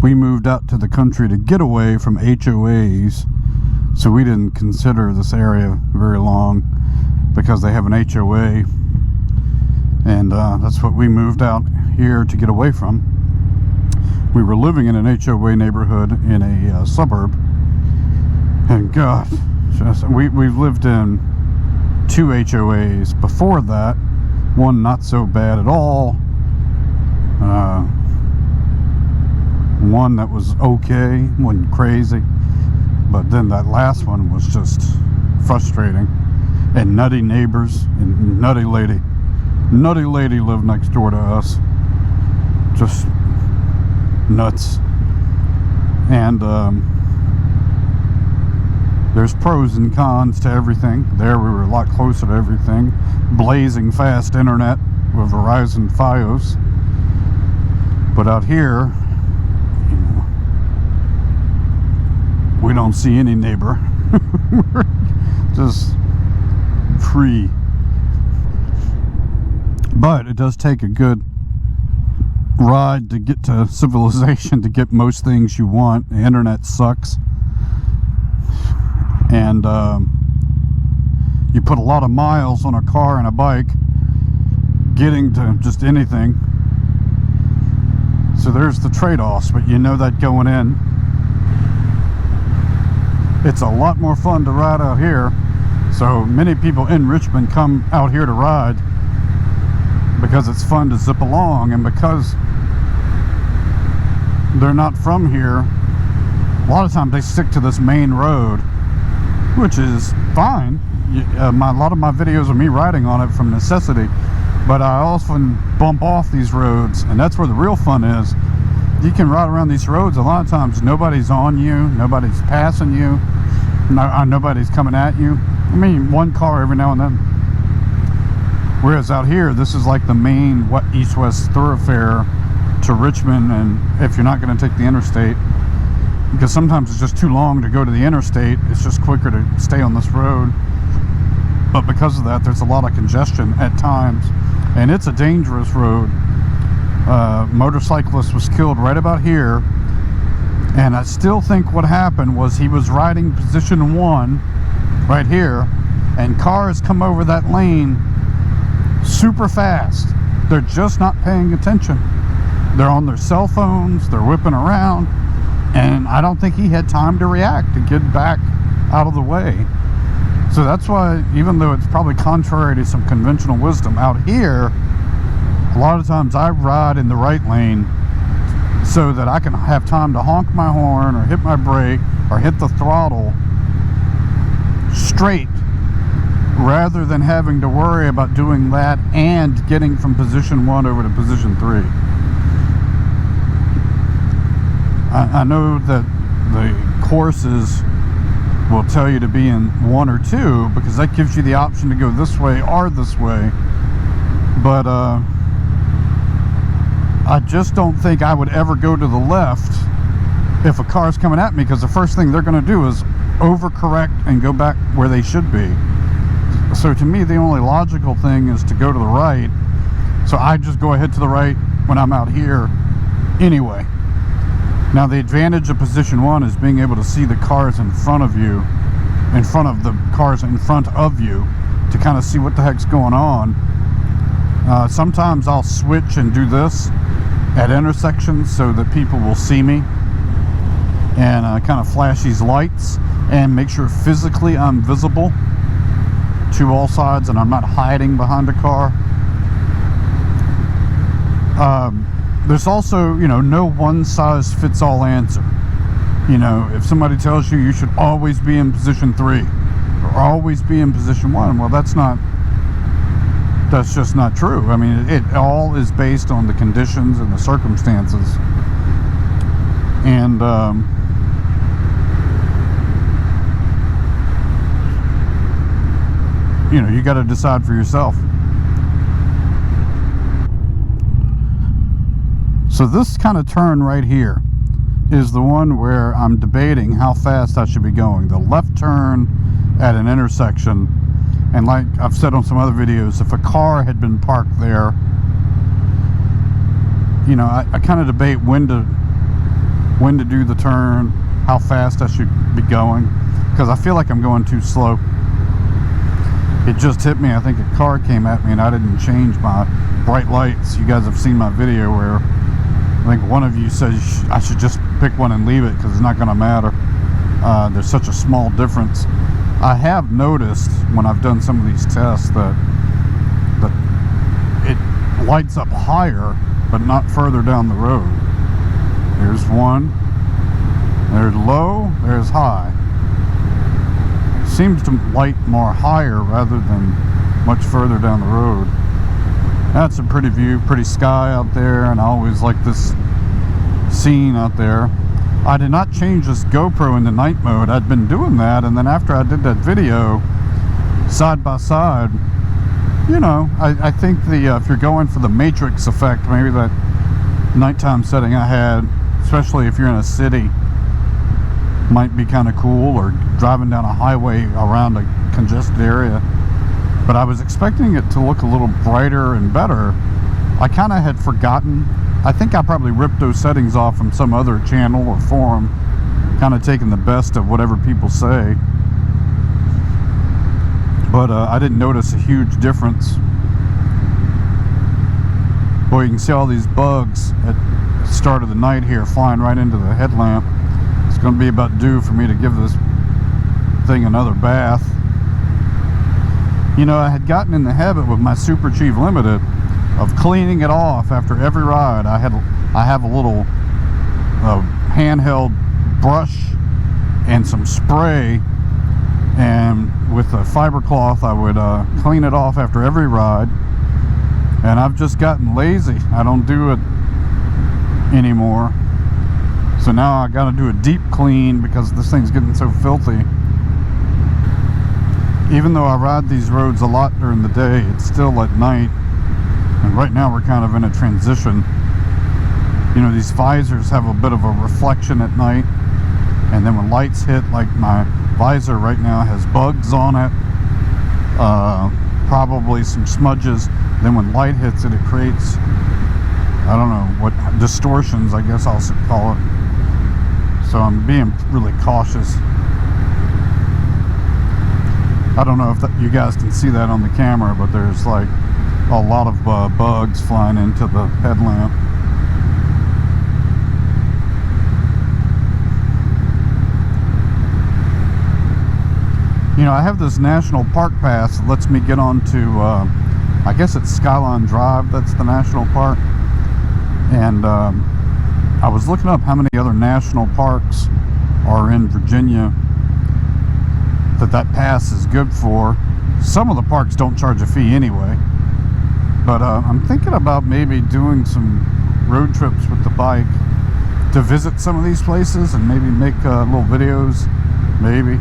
we moved out to the country to get away from HOAs, so we didn't consider this area very long because they have an HOA, and that's what we moved out here to get away from. We were living in an HOA neighborhood in a suburb, and God, we've lived in 2 HOAs before that. One not so bad at all, one that was okay, wasn't crazy, but then that last one was just frustrating, and nutty neighbors, and nutty lady lived next door to us, just nuts. And there's pros and cons to everything. There we were a lot closer to everything, blazing fast internet with Verizon Fios. But out here, you know, we don't see any neighbor. We're just free. But it does take a good ride to get to civilization, to get most things you want. The internet sucks, and you put a lot of miles on a car and a bike getting to just anything. So there's the trade-offs, but you know that going in. It's a lot more fun to ride out here. So many people in Richmond come out here to ride because it's fun to zip along, and because they're not from here, a lot of times they stick to this main road, which is fine. A lot of my videos are me riding on it from necessity, but I often bump off these roads, and that's where the real fun is. You can ride around these roads, a lot of times nobody's on you, nobody's passing you, nobody's coming at you. I mean, one car every now and then. Whereas out here, this is like the main east-west thoroughfare to Richmond, and if you're not going to take the interstate, because sometimes it's just too long to go to the interstate, it's just quicker to stay on this road. But because of that, there's a lot of congestion at times, and it's a dangerous road. Motorcyclist was killed right about here, and I still think what happened was he was riding position 1 right here, and cars come over that lane super fast. They're just not paying attention. They're on their cell phones, they're whipping around, and I don't think he had time to react, to get back out of the way. So that's why, even though it's probably contrary to some conventional wisdom, out here, a lot of times I ride in the right lane so that I can have time to honk my horn or hit my brake or hit the throttle straight, rather than having to worry about doing that and getting from position 1 over to position 3. I know that the courses will tell you to be in 1 or 2 because that gives you the option to go this way or this way, but I just don't think I would ever go to the left if a car's coming at me, because the first thing they're going to do is overcorrect and go back where they should be. So to me, the only logical thing is to go to the right, so I just go ahead to the right when I'm out here anyway. Now, the advantage of position 1 is being able to see the cars in front of you, in front of the cars in front of you, to kind of see what the heck's going on. Sometimes I'll switch and do this at intersections so that people will see me, and kind of flash these lights and make sure physically I'm visible to all sides and I'm not hiding behind a car. There's also, you know, no one-size-fits-all answer. You know, if somebody tells you you should always be in position 3 or always be in position 1, well, that's just not true. I mean, it all is based on the conditions and the circumstances, and you know, you got to decide for yourself. So this kind of turn right here is the one where I'm debating how fast I should be going. The left turn at an intersection, and like I've said on some other videos, if a car had been parked there, you know, I kind of debate when to when to do the turn, how fast I should be going, because I feel like I'm going too slow. It just hit me. I think a car came at me and I didn't change my bright lights. You guys have seen my video where I think one of you says I should just pick one and leave it because it's not going to matter. There's such a small difference. I have noticed when I've done some of these tests that it lights up higher but not further down the road. There's one, there's low, there's high. It seems to light more higher rather than much further down the road. That's a pretty view, pretty sky out there, and I always like this scene out there. I did not change this GoPro into night mode. I'd been doing that, and then after I did that video side by side, you know, I think if you're going for the matrix effect, maybe that nighttime setting I had, especially if you're in a city, might be kind of cool, or driving down a highway around a congested area. But I was expecting it to look a little brighter and better. I kind of had forgotten. I think I probably ripped those settings off from some other channel or forum, kind of taking the best of whatever people say. But I didn't notice a huge difference. Boy, you can see all these bugs at the start of the night here flying right into the headlamp. It's going to be about due for me to give this thing another bath. You know, I had gotten in the habit with my Super Chief Limited of cleaning it off after every ride. I have a little handheld brush and some spray, and with a fiber cloth I would clean it off after every ride. And I've just gotten lazy. I don't do it anymore. So now I got to do a deep clean because this thing's getting so filthy. Even though I ride these roads a lot during the day, it's still at night. And right now we're kind of in a transition. You know, these visors have a bit of a reflection at night. And then when lights hit, like my visor right now has bugs on it. Probably some smudges. Then when light hits it, it creates, I don't know, what distortions, I guess I'll call it. So I'm being really cautious. I don't know if you guys can see that on the camera, but there's like a lot of bugs flying into the headlamp. You know, I have this national park pass that lets me get onto, I guess it's Skyline Drive, that's the national park. And I was looking up how many other national parks are in Virginia that pass is good for. Some of the parks don't charge a fee anyway, but I'm thinking about maybe doing some road trips with the bike to visit some of these places and maybe make little videos, maybe.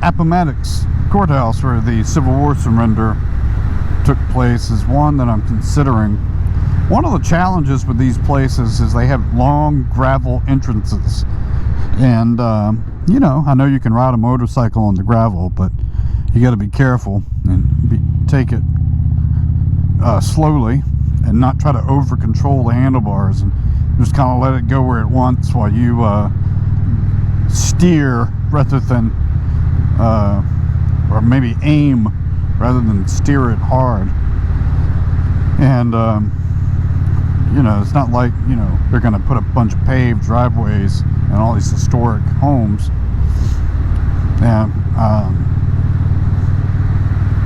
Appomattox Courthouse, where the Civil War surrender took place, is one that I'm considering. One of the challenges with these places is they have long gravel entrances. And, you know, I know you can ride a motorcycle on the gravel, but you got to be careful and take it slowly and not try to over control the handlebars, and just kind of let it go where it wants while you steer rather than, or maybe aim rather than steer it hard. And, you know, it's not like, you know, they're going to put a bunch of paved driveways and all these historic homes. And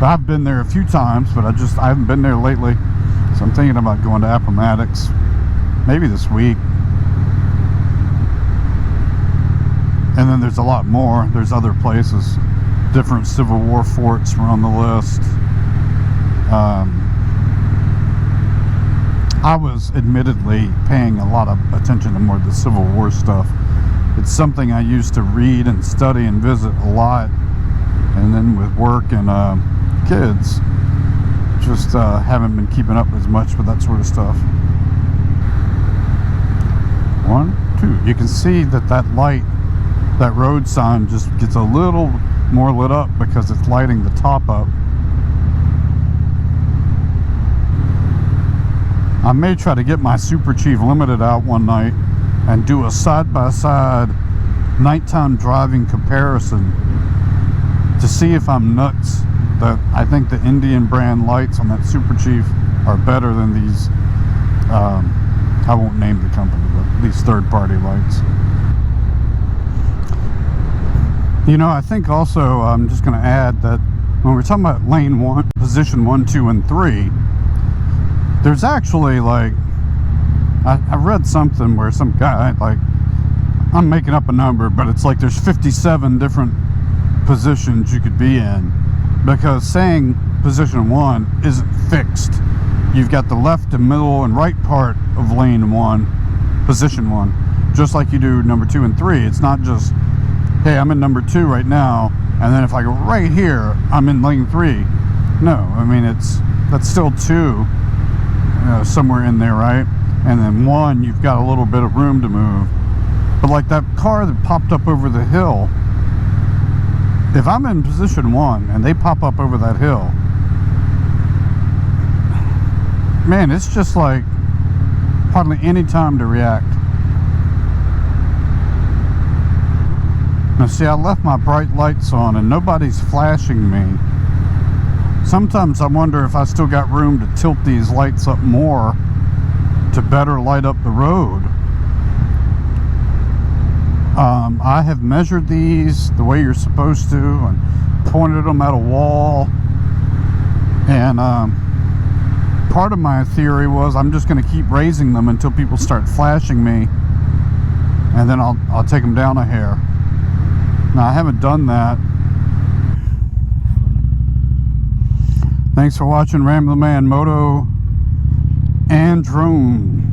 I've been there a few times, but I haven't been there lately. So I'm thinking about going to Appomattox maybe this week. And then there's a lot more. There's other places, different Civil War forts were on the list. I was admittedly paying a lot of attention to more of the Civil War stuff. It's something I used to read and study and visit a lot, and then with work and kids, just haven't been keeping up as much with that sort of stuff. 1, 2. You can see that light, that road sign, just gets a little more lit up because it's lighting the top up. I may try to get my Super Chief Limited out one night and do a side-by-side nighttime driving comparison to see if I'm nuts that I think the Indian brand lights on that Super Chief are better than these, I won't name the company, but these third-party lights. You know, I think also, I'm just going to add that when we're talking about lane 1, position 1, 2, and 3, there's actually, like, I read something where some guy, like, I'm making up a number, but it's like there's 57 different positions you could be in, because saying position 1 isn't fixed. You've got the left and middle and right part of lane 1, position 1, just like you do number 2 and 3. It's not just, hey, I'm in number 2 right now, and then if I go right here, I'm in lane 3. No, I mean, that's still 2, somewhere in there, right? And then 1, you've got a little bit of room to move. But like that car that popped up over the hill, if I'm in position 1 and they pop up over that hill, man, it's just like hardly any time to react. Now see, I left my bright lights on and nobody's flashing me. Sometimes I wonder if I still got room to tilt these lights up more to better light up the road. I have measured these the way you're supposed to and pointed them at a wall, and part of my theory was I'm just going to keep raising them until people start flashing me, and then I'll take them down a hair. Now I haven't done that. Thanks for watching Ram the Man Moto and Drone.